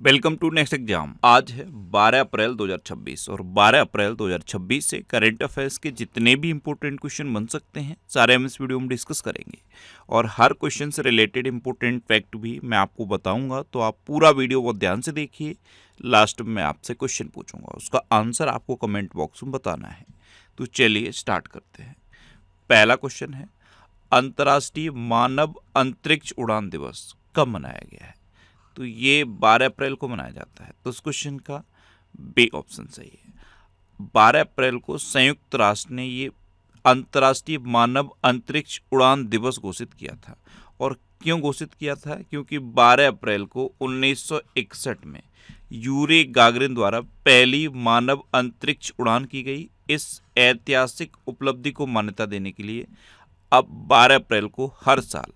Welcome to next exam. आज है 12 अप्रैल 2026 और 12 अप्रैल 2026 से करंट अफेयर्स के जितने भी इंपॉर्टेंट क्वेश्चन बन सकते हैं सारे हम इस वीडियो में डिस्कस करेंगे और हर क्वेश्चन से रिलेटेड इंपॉर्टेंट फैक्ट भी मैं आपको बताऊंगा। तो आप पूरा वीडियो बहुत ध्यान से देखिए। लास्ट में मैं आपसे क्वेश्चन पूछूंगा, उसका आंसर आपको कमेंट बॉक्स में बताना है। तो चलिए स्टार्ट करते हैं। पहला क्वेश्चन है, अंतर्राष्ट्रीय मानव अंतरिक्ष उड़ान दिवस कब मनाया गया है? तो ये 12 अप्रैल को मनाया जाता है। तो उस क्वेश्चन का बी ऑप्शन सही है। 12 अप्रैल को संयुक्त राष्ट्र ने ये अंतर्राष्ट्रीय मानव अंतरिक्ष उड़ान दिवस घोषित किया था। और क्यों घोषित किया था? क्योंकि 12 अप्रैल को 1961 में यूरी गागरिन द्वारा पहली मानव अंतरिक्ष उड़ान की गई। इस ऐतिहासिक उपलब्धि को मान्यता देने के लिए अब 12 अप्रैल को हर साल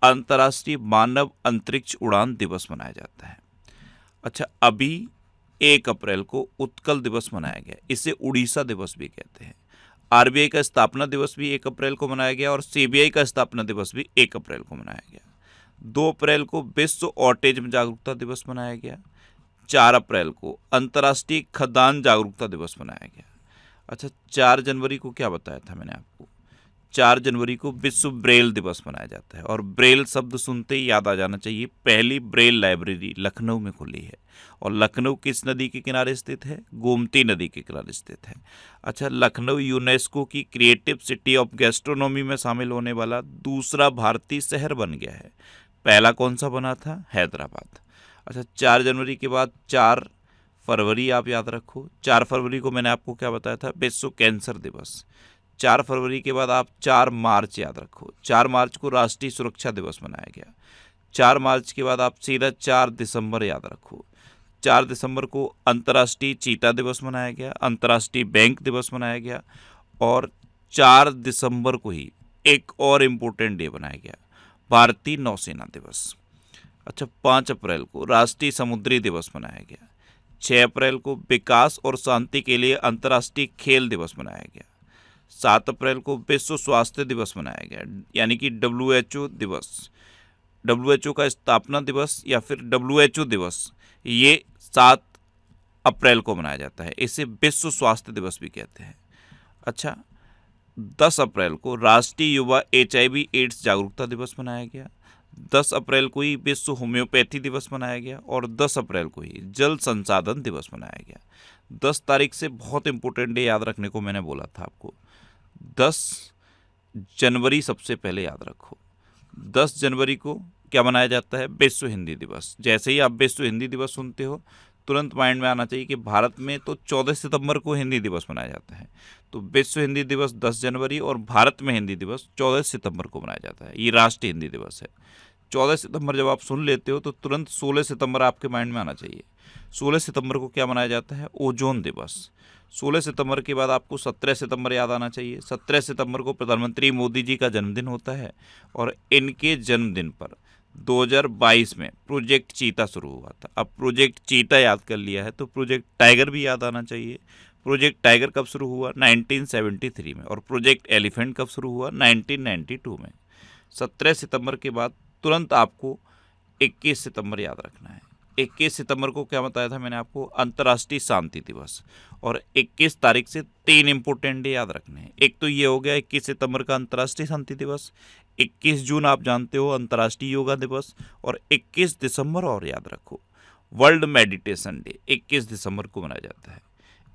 अंतर्राष्ट्रीय मानव अंतरिक्ष उड़ान दिवस मनाया जाता है। अच्छा, अभी 1 अप्रैल को उत्कल दिवस मनाया गया, इसे उड़ीसा दिवस भी कहते हैं। आरबीआई का स्थापना दिवस भी 1 अप्रैल को मनाया गया और सीबीआई का स्थापना दिवस भी 1 अप्रैल को मनाया गया। 2 अप्रैल को विश्व ऑटिज्म जागरूकता दिवस मनाया गया। 4 अप्रैल को अंतर्राष्ट्रीय खदान जागरूकता दिवस मनाया गया। अच्छा, 4 जनवरी को क्या बताया था मैंने आपको? 4 जनवरी को विश्व ब्रेल दिवस मनाया जाता है। और ब्रेल शब्द सुनते ही याद आ जाना चाहिए, पहली ब्रेल लाइब्रेरी लखनऊ में खुली है। और लखनऊ किस नदी के किनारे स्थित है? गोमती नदी के किनारे स्थित है। अच्छा, लखनऊ यूनेस्को की क्रिएटिव सिटी ऑफ गैस्ट्रोनॉमी में शामिल होने वाला दूसरा भारतीय शहर बन गया है। पहला कौन सा बना था? हैदराबाद। अच्छा, 4 जनवरी के बाद 4 फरवरी आप याद रखो। 4 फरवरी को मैंने आपको क्या बताया था? विश्व कैंसर दिवस। 4 फरवरी के बाद आप 4 मार्च याद रखो। 4 मार्च को राष्ट्रीय सुरक्षा दिवस मनाया गया। 4 मार्च के बाद आप सीधा 4 दिसंबर याद रखो। 4 दिसंबर को अंतर्राष्ट्रीय चीता दिवस मनाया गया, अंतर्राष्ट्रीय बैंक दिवस मनाया गया। और 4 दिसंबर को ही एक और इम्पोर्टेंट डे बनाया गया, भारतीय नौसेना दिवस। अच्छा, 5 अप्रैल को राष्ट्रीय समुद्री दिवस मनाया गया। 6 अप्रैल को विकास और शांति के लिए अंतर्राष्ट्रीय खेल दिवस मनाया गया। 7 अप्रैल को विश्व स्वास्थ्य दिवस मनाया गया, यानी कि WHO दिवस। WHO का स्थापना दिवस या फिर WHO दिवस ये 7 अप्रैल को मनाया जाता है, इसे विश्व स्वास्थ्य दिवस भी कहते हैं। अच्छा, 10 अप्रैल को राष्ट्रीय युवा HIV एड्स जागरूकता दिवस मनाया गया। 10 अप्रैल को ही विश्व होम्योपैथी दिवस मनाया गया और 10 अप्रैल को ही जल संसाधन दिवस मनाया गया। 10 तारीख से बहुत इंपॉर्टेंट डे याद रखने को मैंने बोला था आपको। 10 जनवरी सबसे पहले याद रखो। 10 जनवरी को क्या मनाया जाता है? विश्व हिंदी दिवस। जैसे ही आप विश्व हिंदी दिवस सुनते हो तुरंत माइंड में आना चाहिए कि भारत में तो 14 सितंबर को हिंदी दिवस मनाया जाता है। तो विश्व हिंदी दिवस 10 जनवरी और भारत में हिंदी दिवस 14 सितंबर को मनाया जाता है। ये राष्ट्रीय हिंदी दिवस है। 14 सितंबर जब आप सुन लेते हो तो तुरंत 16 सितंबर आपके माइंड में आना चाहिए। 16 सितंबर को क्या मनाया जाता है? ओजोन दिवस। 16 सितंबर के बाद आपको 17 सितंबर याद आना चाहिए। 17 सितंबर को प्रधानमंत्री मोदी जी का जन्मदिन होता है और इनके जन्मदिन पर 2022 में प्रोजेक्ट चीता शुरू हुआ था। अब प्रोजेक्ट चीता याद कर लिया है तो प्रोजेक्ट टाइगर भी याद आना चाहिए। प्रोजेक्ट टाइगर कब शुरू हुआ? 1973 में। और प्रोजेक्ट एलिफेंट कब शुरू हुआ? 1992 में। 17 सितंबर के बाद तुरंत आपको 21 सितंबर याद रखना है। 21 सितंबर को क्या बताया था मैंने आपको? अंतर्राष्ट्रीय शांति दिवस। और 21 तारीख से 3 इंपॉर्टेंट डे याद रखने हैं। एक तो ये हो गया 21 सितंबर का अंतर्राष्ट्रीय शांति दिवस। 21 जून आप जानते हो अंतर्राष्ट्रीय योगा दिवस। और 21 दिसंबर और याद रखो, वर्ल्ड मेडिटेशन डे 21 दिसंबर को मनाया जाता है।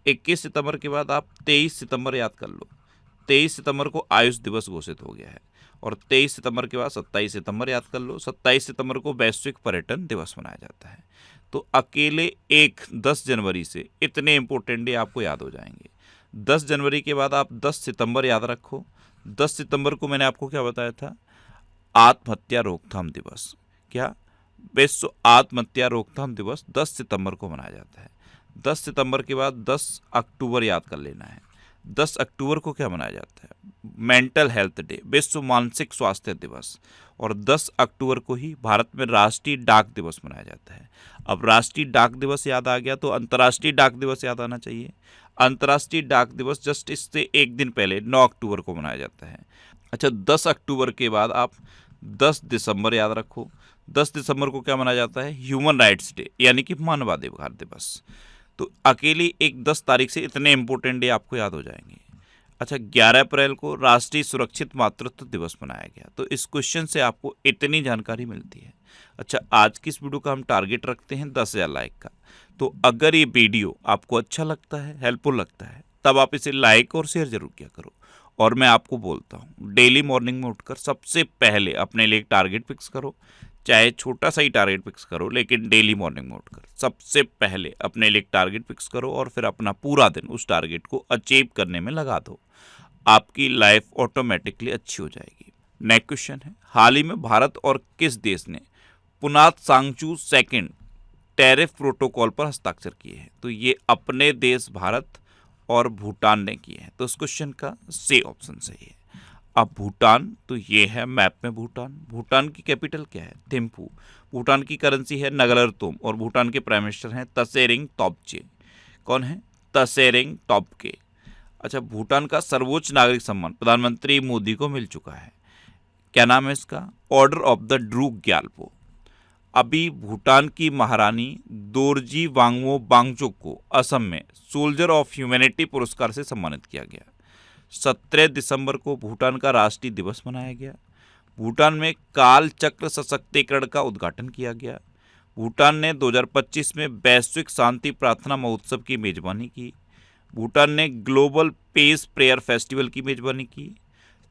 21 सितंबर के बाद आप 23 सितंबर याद कर लो। 23 सितंबर को आयुष दिवस घोषित हो गया है। और 23 सितंबर के बाद 27 सितंबर याद कर लो। 27 सितंबर को वैश्विक पर्यटन दिवस मनाया जाता है। तो अकेले 10 जनवरी से इतने इंपॉर्टेंट डे आपको याद हो जाएंगे। 10 जनवरी के बाद आप 10 सितंबर याद रखो। 10 सितंबर को मैंने आपको क्या बताया था? आत्महत्या रोकथाम दिवस। क्या? विश्व आत्महत्या रोकथाम दिवस 10 सितंबर को मनाया जाता है। 10 सितंबर के बाद 10 अक्टूबर याद कर लेना है। 10 अक्टूबर को क्या मनाया जाता है? मेंटल हेल्थ डे, विश्व मानसिक स्वास्थ्य दिवस। और 10 अक्टूबर को ही भारत में राष्ट्रीय डाक दिवस मनाया जाता है। अब राष्ट्रीय डाक दिवस याद आ गया तो अंतर्राष्ट्रीय डाक दिवस याद आना चाहिए। अंतर्राष्ट्रीय डाक दिवस जस्ट इससे एक दिन पहले 9 अक्टूबर को मनाया जाता है। अच्छा, 10 अक्टूबर के बाद आप 10 दिसंबर याद रखो। 10 दिसंबर को क्या मनाया जाता है? ह्यूमन राइट्स डे, यानी कि मानवाधिकार दिवस। तो अकेली एक 10 तारीख से इतने इंपॉर्टेंट डे आपको याद हो जाएंगे। अच्छा, 11 अप्रैल को राष्ट्रीय सुरक्षित मातृत्व दिवस मनाया गया। तो इस क्वेश्चन से आपको इतनी जानकारी मिलती है। अच्छा, आज की इस वीडियो का हम टारगेट रखते हैं 10,000 लाइक का। तो अगर ये वीडियो आपको अच्छा लगता है, हेल्पफुल लगता है, तब आप इसे लाइक और शेयर जरूर किया करो। और मैं आपको बोलता हूँ, डेली मॉर्निंग में उठकर सबसे पहले अपने लिए एक टारगेट फिक्स करो। चाहे छोटा सा ही टारगेट फिक्स करो, लेकिन डेली मॉर्निंग में उठकर सबसे पहले अपने लिए एक टारगेट फिक्स करो और फिर अपना पूरा दिन उस टारगेट को अचीव करने में लगा दो। आपकी लाइफ ऑटोमेटिकली अच्छी हो जाएगी। नेक्स्ट क्वेश्चन है, हाल ही में भारत और किस देश ने पुनात सांगचू सेकंड टैरिफ प्रोटोकॉल पर हस्ताक्षर किए हैं? तो ये अपने देश भारत और भूटान ने किए हैं। तो इस क्वेश्चन का सी ऑप्शन सही है। अब भूटान, तो ये है मैप में भूटान। भूटान की कैपिटल क्या है? थिम्पू। भूटान की करेंसी है नगलरतुम और भूटान के प्राइम मिनिस्टर हैं तसेरिंग तोब्चे। कौन है? तसेरिंग तोब्गे। अच्छा, भूटान का सर्वोच्च नागरिक सम्मान प्रधानमंत्री मोदी को मिल चुका है। क्या नाम है इसका? Order of the Druk Gyalpo. अभी भूटान की महारानी दोरजी वांगमो वांगचुक को असम में सोल्जर ऑफ ह्यूमैनिटी पुरस्कार से सम्मानित किया गया। 17 दिसंबर को भूटान का राष्ट्रीय दिवस मनाया गया। भूटान में काल चक्र सशक्तिकरण का उद्घाटन किया गया। भूटान ने 2025 में वैश्विक शांति प्रार्थना महोत्सव की मेजबानी की। भूटान ने ग्लोबल पीस प्रेयर फेस्टिवल की मेजबानी की।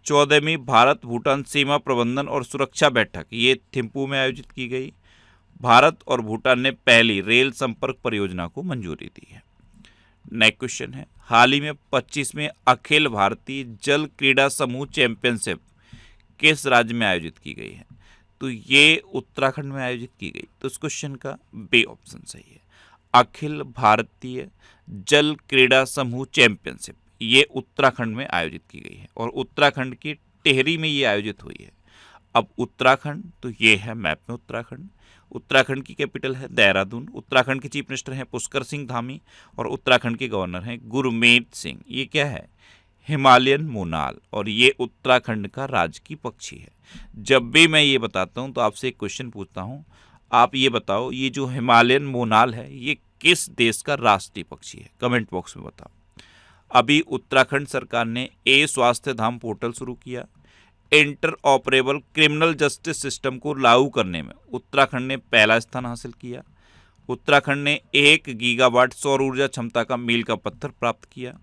14वीं भारत भूटान सीमा प्रबंधन और सुरक्षा बैठक ये थिम्पू में आयोजित की गई। भारत और भूटान ने पहली रेल संपर्क परियोजना को मंजूरी दी है। नेक्स्ट क्वेश्चन है, हाल ही में 25वें अखिल भारतीय जल क्रीड़ा समूह चैंपियनशिप किस राज्य में आयोजित की गई है? तो ये उत्तराखंड में आयोजित की गई। तो इस क्वेश्चन का बी ऑप्शन सही है। अखिल भारतीय जल क्रीड़ा समूह चैंपियनशिप ये उत्तराखंड में आयोजित की गई है और उत्तराखंड की टिहरी में ये आयोजित हुई है। अब उत्तराखंड, तो ये है मैप में उत्तराखंड। उत्तराखंड की कैपिटल है देहरादून। उत्तराखंड के चीफ मिनिस्टर हैं पुष्कर सिंह धामी और उत्तराखंड के गवर्नर हैं गुरमीत सिंह। ये क्या है? हिमालयन मोनाल, और ये उत्तराखंड का राजकीय पक्षी है। जब भी मैं ये बताता हूँ तो आपसे एक क्वेश्चन पूछता हूँ, आप ये बताओ ये जो हिमालयन मोनाल है ये किस देश का राष्ट्रीय पक्षी है? कमेंट बॉक्स में बताओ। अभी उत्तराखंड सरकार ने ए स्वास्थ्य धाम पोर्टल शुरू किया। Inter operable criminal justice system को लागू करने में उत्तराखंड ने पहला स्थान हासिल किया। उत्तराखंड ने 1 गीगावाट सौर ऊर्जा क्षमता का मील का पत्थर प्राप्त किया।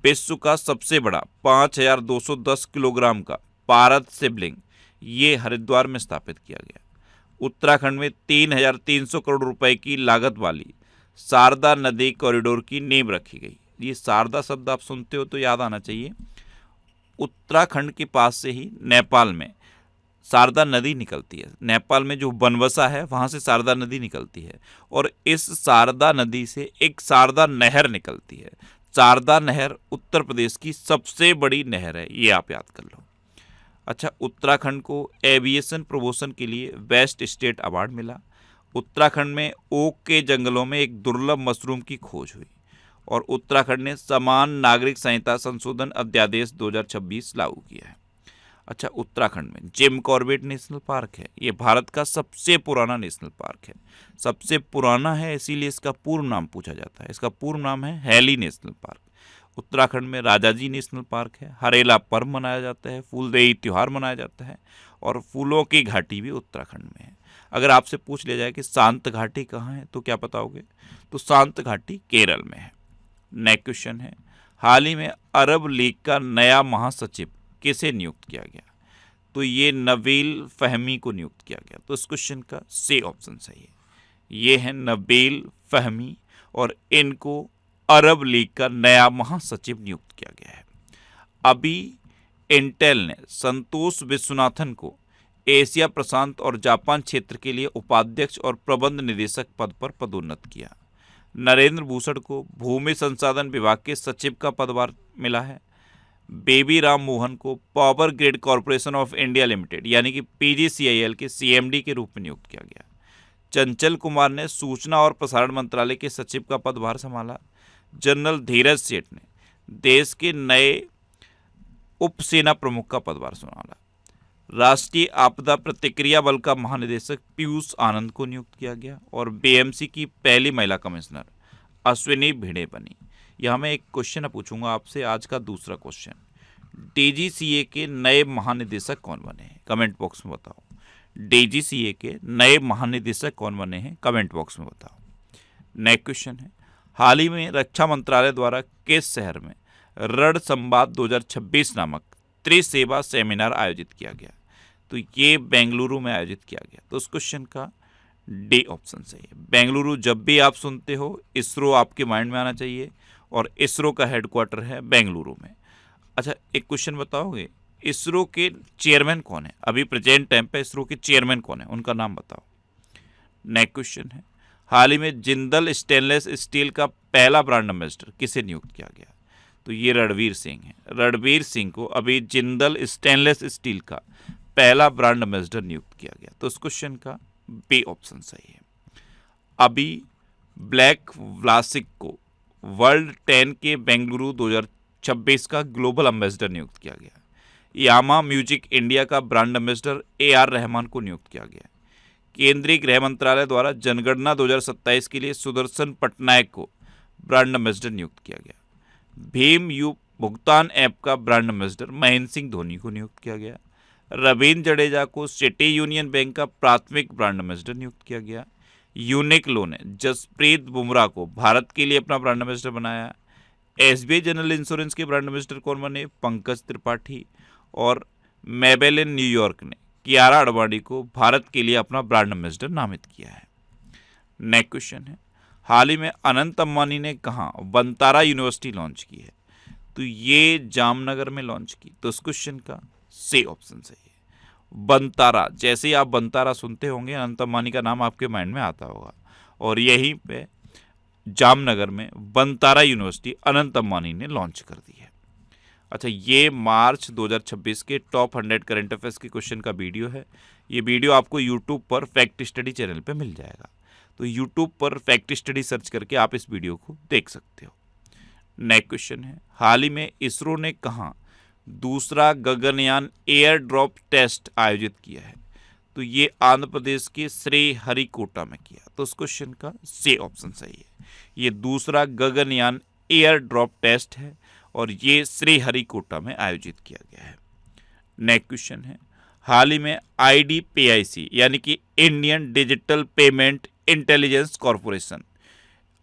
विश्व का सबसे बड़ा 5210 किलोग्राम का पारद शिवलिंग ये हरिद्वार में स्थापित किया गया। उत्तराखंड में 3300 करोड़ रुपए की लागत वाली शारदा नदी कॉरिडोर की नींव रखी गई। ये शारदा शब्द आप सुनते हो तो याद आना चाहिए, उत्तराखंड के पास से ही नेपाल में शारदा नदी निकलती है। नेपाल में जो बनबसा है वहाँ से शारदा नदी निकलती है और इस शारदा नदी से एक शारदा नहर निकलती है। शारदा नहर उत्तर प्रदेश की सबसे बड़ी नहर है, ये आप याद कर लो। अच्छा, उत्तराखंड को एविएशन प्रमोशन के लिए बेस्ट स्टेट अवार्ड मिला। उत्तराखंड में ओक के जंगलों में एक दुर्लभ मशरूम की खोज हुई और उत्तराखंड ने समान नागरिक संहिता संशोधन अध्यादेश 2026 लागू किया है। अच्छा, उत्तराखंड में जिम कॉर्बेट नेशनल पार्क है। ये भारत का सबसे पुराना नेशनल पार्क है। सबसे पुराना है इसीलिए इसका पूर्ण नाम पूछा जाता है। इसका पूर्ण नाम है हैली नेशनल पार्क। उत्तराखंड में राजाजी नेशनल पार्क है। हरेला पर्व मनाया जाता है, फूलदेई त्यौहार मनाया जाता है और फूलों की घाटी भी उत्तराखंड में है। अगर आपसे पूछ लिया जाए कि शांत घाटी कहाँ है तो क्या बताओगे? तो शांत घाटी केरल में है। नेक्स्ट क्वेश्चन है, हाल ही में अरब लीग का नया महासचिव किसे नियुक्त किया गया? तो ये नबील फहमी को नियुक्त किया गया। तो इस क्वेश्चन का सी ऑप्शन सही है। ये है नबील फहमी और इनको अरब लीग का नया महासचिव नियुक्त किया गया है। अभी इंटेल ने संतोष विश्वनाथन को एशिया प्रशांत और जापान क्षेत्र के लिए उपाध्यक्ष और प्रबंध निदेशक पद पर पदोन्नत किया। नरेंद्र भूषण को भूमि संसाधन विभाग के सचिव का पदभार मिला है। बेबी राम मोहन को power grid corporation of India limited यानी कि PGCIL के CMD के रूप में नियुक्त किया गया। चंचल कुमार ने सूचना और प्रसारण मंत्रालय के सचिव का पदभार संभाला। जनरल धीरज सेठ ने देश के नए उपसेना प्रमुख का पदभार संभाला। राष्ट्रीय आपदा प्रतिक्रिया बल का महानिदेशक पीयूष आनंद को नियुक्त किया गया। और बीएमसी की पहली महिला कमिश्नर अश्विनी भिड़े बनी। यह मैं एक क्वेश्चन पूछूंगा आपसे, आज का दूसरा क्वेश्चन, डीजीसीए के नए महानिदेशक कौन बने हैं? कमेंट बॉक्स में बताओ। डीजीसीए के नए महानिदेशक कौन बने हैं? कमेंट बॉक्स में बताओ। नेक्स्ट क्वेश्चन है, हाल ही में रक्षा मंत्रालय द्वारा किस शहर में रण संवाद 2026 नामक त्रिसेवा सेमिनार आयोजित किया गया? तो ये बेंगलुरु में आयोजित किया गया। तो उस क्वेश्चन का डी ऑप्शन सही है। बेंगलुरु जब भी आप सुनते हो इसरो आपके माइंड में आना चाहिए, और इसरो का हेडक्वार्टर है बेंगलुरु में। अच्छा, एक क्वेश्चन बताओगे, इसरो के चेयरमैन कौन है? अभी प्रेजेंट टाइम पे इसरो के चेयरमैन कौन है, उनका नाम बताओ। नेक्स्ट क्वेश्चन है, हाल ही में जिंदल स्टेनलेस स्टील का पहला ब्रांड एम्बेसडर किसे नियुक्त किया गया? तो ये रणवीर सिंह है। रणवीर सिंह को अभी जिंदल स्टेनलेस स्टील का पहला ब्रांड एम्बेसडर नियुक्त किया गया। तो इस क्वेश्चन का बी ऑप्शन सही है। अभी ब्लैक व्लासिक को वर्ल्ड 10 के बेंगलुरु 2026 का ग्लोबल एम्बेसडर नियुक्त किया गया। यामा म्यूजिक इंडिया का ब्रांड एम्बेसडर AR रहमान को नियुक्त किया गया। केंद्रीय गृह मंत्रालय द्वारा जनगणना 2027 के लिए सुदर्शन पटनायक को ब्रांड एम्बेसडर नियुक्त किया गया। भीम यू भुगतान ऐप का ब्रांड एम्बेसडर महेंद्र सिंह धोनी को नियुक्त किया गया। रवींद्र जडेजा को सिटी यूनियन बैंक का प्राथमिक ब्रांड एम्बेसडर नियुक्त किया गया। यूनिक्लो ने जसप्रीत बुमराह को भारत के लिए अपना ब्रांड एम्बेसडर बनाया। SBI जनरल इंश्योरेंस के ब्रांड एम्बेसडर कौन बने? पंकज त्रिपाठी। और मेबेलिन न्यूयॉर्क ने कियारा आडवाणी को भारत के लिए अपना ब्रांड एम्बेसडर नामित किया है। नेक्स्ट क्वेश्चन है, हाल ही में अनंत अंबानी ने कहाँ वंतारा यूनिवर्सिटी लॉन्च की है? तो ये जामनगर में लॉन्च की। तो इस क्वेश्चन का सी ऑप्शन सही है। वंतारा, जैसे ही आप वंतारा सुनते होंगे अनंत अंबानी का नाम आपके माइंड में आता होगा, और यहीं पे जामनगर में वंतारा यूनिवर्सिटी अनंत अंबानी ने लॉन्च कर दी है। अच्छा, ये मार्च 2026 के टॉप 100 करंट अफेयर्स के क्वेश्चन का वीडियो है। ये वीडियो आपको यूट्यूब पर फैक्ट स्टडी चैनल पे मिल जाएगा। तो यूट्यूब पर फैक्ट स्टडी सर्च करके आप इस वीडियो को देख सकते हो। नेक्स्ट क्वेश्चन है, हाल ही में इसरो ने कहाँ दूसरा गगनयान एयर ड्रॉप टेस्ट आयोजित किया है? तो ये आंध्र प्रदेश के श्रीहरिकोटा में किया। तो इस क्वेश्चन का सी ऑप्शन सही है। ये दूसरा गगनयान एयर ड्रॉप टेस्ट है और ये श्रीहरिकोटा में आयोजित किया गया है। नेक्स्ट क्वेश्चन है, हाल ही में IDPIC यानी कि Indian digital payment intelligence corporation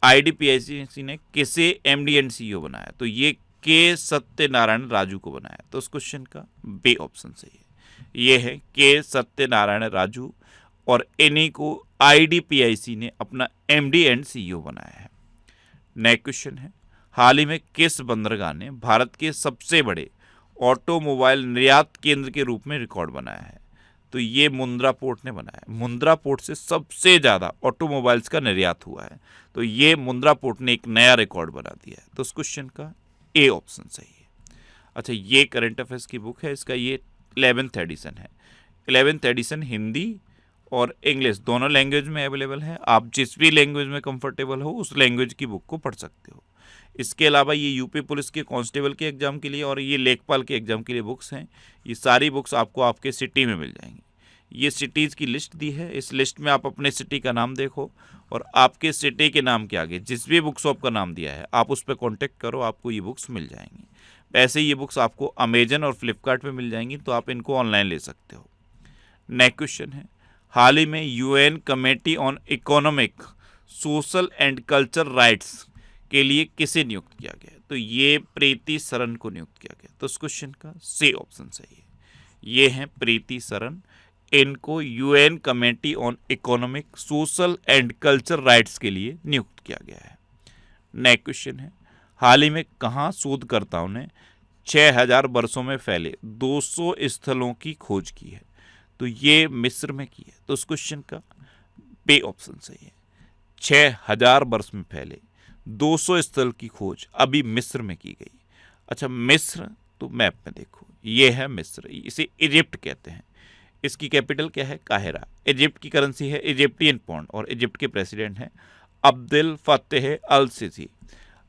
IDPIC ने किसे MD एंड CEO बनाया? तो ये के सत्यनारायण राजू को बनाया। तो उस क्वेश्चन का बी ऑप्शन सही है। ये है के सत्यनारायण राजू, और इन्हीं को IDPIC ने अपना MD एंड CEO बनाया है। नेक्स्ट क्वेश्चन है, हाल ही में किस बंदरगाह ने भारत के सबसे बड़े ऑटोमोबाइल निर्यात केंद्र के रूप में रिकॉर्ड बनाया है? तो ये मुंद्रा पोर्ट ने बनाया। मुंद्रा पोर्ट से सबसे ज़्यादा ऑटोमोबाइल्स का निर्यात हुआ है। तो ये मुंद्रा पोर्ट ने एक नया रिकॉर्ड बना दिया है। तो उस क्वेश्चन का ए ऑप्शन सही है। अच्छा, ये करंट अफेयर्स की बुक है, इसका ये 11th एडिशन है। 11th एडिशन हिंदी और इंग्लिश दोनों लैंग्वेज में अवेलेबल है। आप जिस भी लैंग्वेज में कंफर्टेबल हो उस लैंग्वेज की बुक को पढ़ सकते हो। इसके अलावा ये यूपी पुलिस के कांस्टेबल के एग्ज़ाम के लिए और ये लेखपाल के एग्ज़ाम के लिए बुक्स हैं। ये सारी बुक्स आपको आपके सिटी में मिल जाएंगी। ये सिटीज़ की लिस्ट दी है। इस लिस्ट में आप अपने सिटी का नाम देखो और आपके सिटी के नाम के आगे जिस भी बुक शॉप का नाम दिया है आप उस पर कॉन्टेक्ट करो, आपको ये बुक्स मिल जाएंगी। वैसे ये बुक्स आपको अमेजन और फ्लिपकार्ट पे मिल जाएंगी, तो आप इनको ऑनलाइन ले सकते हो। नेक्स्ट क्वेश्चन है, हाल ही में UN committee on economic social and culture rights के लिए किसे नियुक्त किया गया? तो ये प्रीति सरन को नियुक्त किया गया। तो इस क्वेश्चन का सी ऑप्शन सही है। ये हैं प्रीति सरन, इनको UN committee on economic social and culture rights के लिए नियुक्त किया गया है। नेक्स्ट क्वेश्चन है, हाल ही में कहाँ शोधकर्ताओं ने 6000 वर्षों में फैले 200 स्थलों की खोज की है? तो ये मिस्र में की है। तो उस क्वेश्चन का बी ऑप्शन सही है। 6000 वर्ष में फैले 200 स्थल की खोज अभी मिस्र में की गई। अच्छा, मिस्र तो मैप में देखो, ये है मिस्र, इसे इजिप्ट कहते हैं। इसकी कैपिटल क्या है? काहिरा। इजिप्ट की करेंसी है इजिप्टियन पाउंड और इजिप्ट के प्रेसिडेंट हैं अब्दुल फतेह अल सीसी।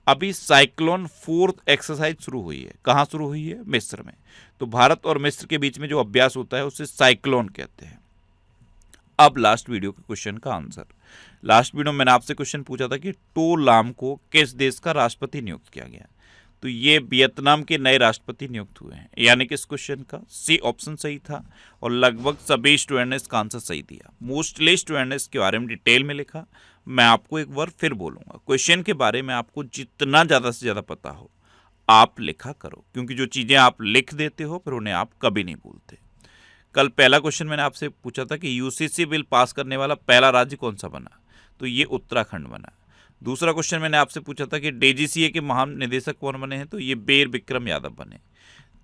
अभी साइक्लोन 4th एक्सरसाइज शुरू हुई है। कहाँ शुरू हुई है? मिस्र में। तो भारत और मिस्र के बीच में जो अभ्यास होता है उसे साइक्लोन कहते हैं। अब लास्ट वीडियो के क्वेश्चन का आंसर। लास्ट वीडियो में मैंने आपसे क्वेश्चन पूछा था कि टो लाम को किस देश का राष्ट्रपति नियुक्त किया गया, तो ये वियतनाम के नए राष्ट्रपति नियुक्त हुए हैं। यानी कि इस क्वेश्चन का सी ऑप्शन सही था और लगभग सभी स्टूडेंट ने इसका आंसर सही दिया। मोस्टली स्टूडेंट ने इसके बारे में डिटेल में लिखा। मैं आपको एक बार फिर बोलूँगा, क्वेश्चन के बारे में आपको जितना ज़्यादा से ज़्यादा पता हो आप लिखा करो, क्योंकि जो चीज़ें आप लिख देते हो फिर उन्हें आप कभी नहीं भूलते। कल पहला क्वेश्चन मैंने आपसे पूछा था कि यूसीसी बिल पास करने वाला पहला राज्य कौन सा बना, तो ये उत्तराखंड बना। दूसरा क्वेश्चन मैंने आपसे पूछा था कि डीजीसीए के महानिदेशक कौन बने हैं, तो ये बीर विक्रम यादव बने।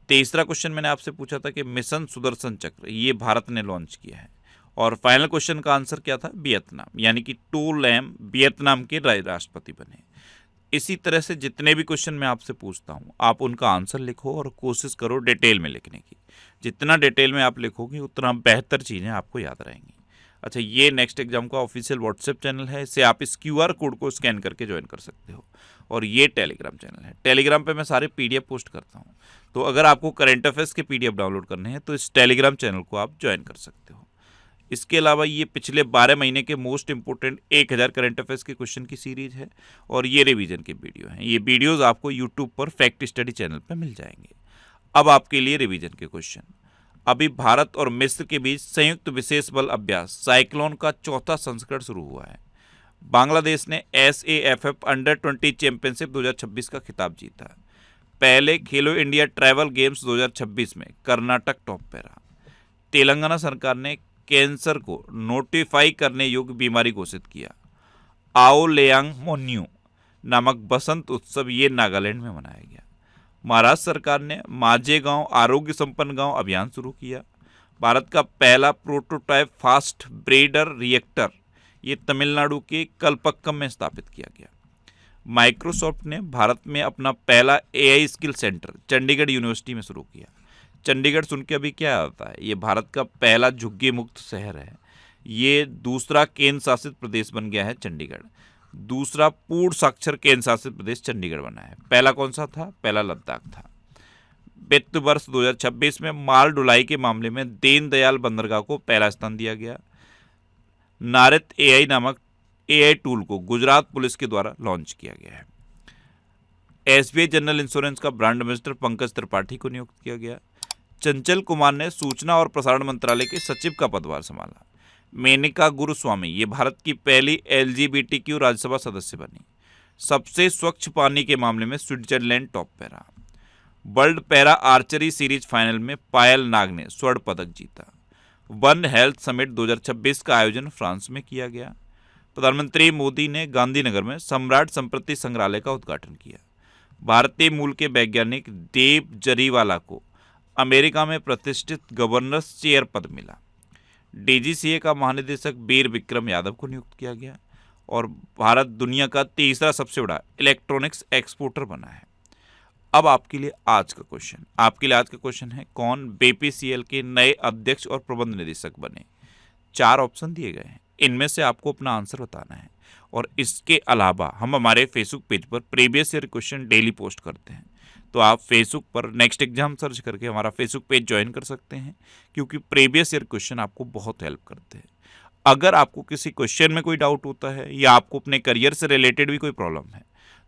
तीसरा क्वेश्चन मैंने आपसे पूछा था कि मिशन सुदर्शन चक्र ये भारत ने लॉन्च किया है। और फाइनल क्वेश्चन का आंसर क्या था, वियतनाम, यानी कि टो लैम वियतनाम के राष्ट्रपति बने। इसी तरह से जितने भी क्वेश्चन मैं आपसे पूछता हूँ आप उनका आंसर लिखो और कोशिश करो डिटेल में लिखने की। जितना डिटेल में आप लिखोगे उतना बेहतर चीज़ें आपको याद रहेंगी। अच्छा, ये नेक्स्ट एग्जाम का ऑफिशियल व्हाट्सएप चैनल है, इससे आप इस QR कोड को स्कैन करके ज्वाइन कर सकते हो। और ये टेलीग्राम चैनल है, टेलीग्राम पे मैं सारे PDF पोस्ट करता हूँ, तो अगर आपको करंट अफेयर्स के PDF डाउनलोड करने हैं तो इस टेलीग्राम चैनल को आप ज्वाइन कर सकते हो। इसके अलावा ये पिछले 12 महीने के मोस्ट इंपोर्टेंट 1000 करंट अफेयर्स के क्वेश्चन की सीरीज है और ये रिवीजन के वीडियो हैं। ये वीडियोस आपको यूट्यूब पर फैक्ट स्टडी चैनल पर मिल जाएंगे। अब आपके लिए रिवीजन के क्वेश्चन। अभी भारत और मिस्र के बीच संयुक्त विशेष बल अभ्यास साइक्लोन का चौथा संस्करण शुरू हुआ है। बांग्लादेश ने SAFF अंडर 20 चैंपियनशिप 2026 का खिताब जीता। पहले खेलो इंडिया ट्रैवल गेम्स 2026 में कर्नाटक टॉप पे रहा। तेलंगाना सरकार ने कैंसर को नोटिफाई करने योग्य बीमारी घोषित किया। आओ लेयांग मोन्यू नामक बसंत उत्सव ये नागालैंड में मनाया गया। महाराष्ट्र सरकार ने माझे गांव आरोग्य संपन्न गांव अभियान शुरू किया। भारत का पहला प्रोटोटाइप फास्ट ब्रेडर रिएक्टर ये तमिलनाडु के कलपक्कम में स्थापित किया गया। माइक्रोसॉफ्ट ने भारत में अपना पहला AI skill centre Chandigarh university में शुरू किया। चंडीगढ़ सुन के अभी क्या आता है, ये भारत का पहला झुग्गी मुक्त शहर है। ये दूसरा केंद्र शासित प्रदेश बन गया है चंडीगढ़। दूसरा पूर्ण साक्षर केंद्र शासित प्रदेश चंडीगढ़ बना है। पहला कौन सा था, पहला लद्दाख था। वित्त वर्ष 2026 में माल ढुलाई के मामले में दीनदयाल बंदरगाह को पहला स्थान दिया गया। नारित AI नामक AI टूल को गुजरात पुलिस के द्वारा लॉन्च किया गया है। SBI जनरल इंश्योरेंस का ब्रांड एम्बेसडर पंकज त्रिपाठी को नियुक्त किया गया। चंचल कुमार ने सूचना और प्रसारण मंत्रालय के सचिव का पदभार संभाला। मेनका गुरुस्वामी ये भारत की पहली LGBTQ राज्यसभा सदस्य बनी। सबसे स्वच्छ पानी के मामले में स्विट्जरलैंड टॉप पे रहा। World para archery series final में पायल नाग ने स्वर्ण पदक जीता। वन हेल्थ समिट 2026 का आयोजन फ्रांस में किया गया। प्रधानमंत्री मोदी ने गांधीनगर में सम्राट संपत्ति संग्रहालय का उद्घाटन किया। भारतीय मूल के वैज्ञानिक देव जरीवाला को अमेरिका में प्रतिष्ठित गवर्नर्स चेयर पद मिला। DGCA का महानिदेशक बीर विक्रम यादव को नियुक्त किया गया और भारत दुनिया का तीसरा सबसे बड़ा इलेक्ट्रॉनिक्स एक्सपोर्टर बना है। अब आपके लिए आज का क्वेश्चन है, कौन BPCL के नए अध्यक्ष और प्रबंध निदेशक बने। 4 ऑप्शन दिए गए हैं, इनमें से आपको अपना आंसर बताना है। और इसके अलावा हम हमारे फेसबुक पेज पर previous year question daily post करते हैं, तो आप फेसबुक पर नेक्स्ट एग्जाम सर्च करके हमारा फेसबुक पेज ज्वाइन कर सकते हैं, क्योंकि प्रीवियस ईयर क्वेश्चन आपको बहुत हेल्प करते हैं। अगर आपको किसी क्वेश्चन में कोई डाउट होता है या आपको अपने करियर से रिलेटेड भी कोई प्रॉब्लम है,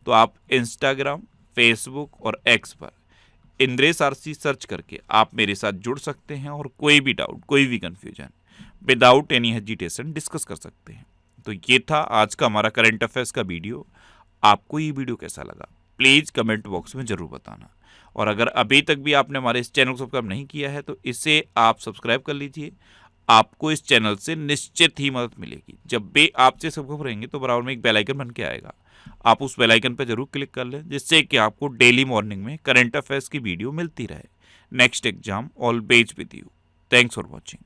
तो आप इंस्टाग्राम, फेसबुक और X पर इंद्रेश RC सर्च करके आप मेरे साथ जुड़ सकते हैं और कोई भी डाउट, कोई भी confusion without any hesitation discuss कर सकते हैं। तो ये था आज का हमारा करंट अफेयर्स का वीडियो। आपको ये वीडियो कैसा लगा प्लीज़ कमेंट बॉक्स में ज़रूर बताना। और अगर अभी तक भी आपने हमारे इस चैनल को सब्सक्राइब नहीं किया है तो इसे आप सब्सक्राइब कर लीजिए। आपको इस चैनल से निश्चित ही मदद मिलेगी। जब भी आपसे सब्सक्राइब रहेंगे तो बराबर में एक बेल आइकन बन के आएगा, आप उस बेल आइकन पर जरूर क्लिक कर लें, जिससे कि आपको डेली मॉर्निंग में करंट अफेयर्स की वीडियो मिलती रहे। Next exam always with you. Thanks for watching.